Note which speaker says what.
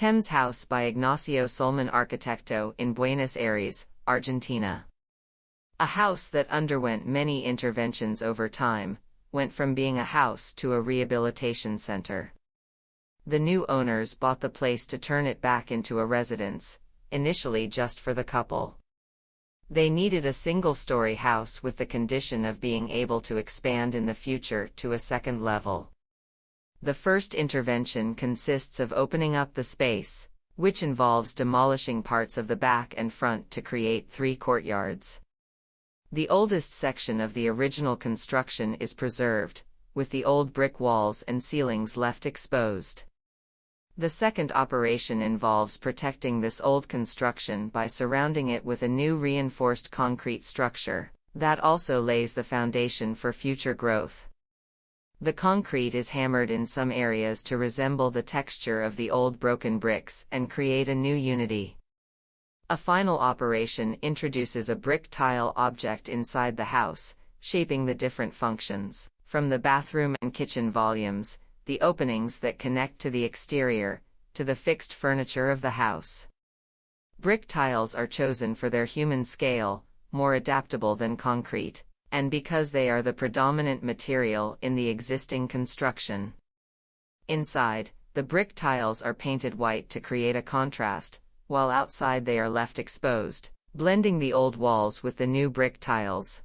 Speaker 1: Thames House by Ignacio Szulman Arquitecto in Buenos Aires, Argentina. A house that underwent many interventions over time, went from being a house to a rehabilitation center. The new owners bought the place to turn it back into a residence, initially just for the couple. They needed a single-story house with the condition of being able to expand in the future to a second level. The first intervention consists of opening up the space, which involves demolishing parts of the back and front to create 3 courtyards. The oldest section of the original construction is preserved, with the old brick walls and ceilings left exposed. The second operation involves protecting this old construction by surrounding it with a new reinforced concrete structure that also lays the foundation for future growth. The concrete is hammered in some areas to resemble the texture of the old broken bricks and create a new unity. A final operation introduces a brick tile object inside the house, shaping the different functions, from the bathroom and kitchen volumes, the openings that connect to the exterior, to the fixed furniture of the house. Brick tiles are chosen for their human scale, more adaptable than concrete, and because they are the predominant material in the existing construction. Inside, the brick tiles are painted white to create a contrast, while outside they are left exposed, blending the old walls with the new brick tiles.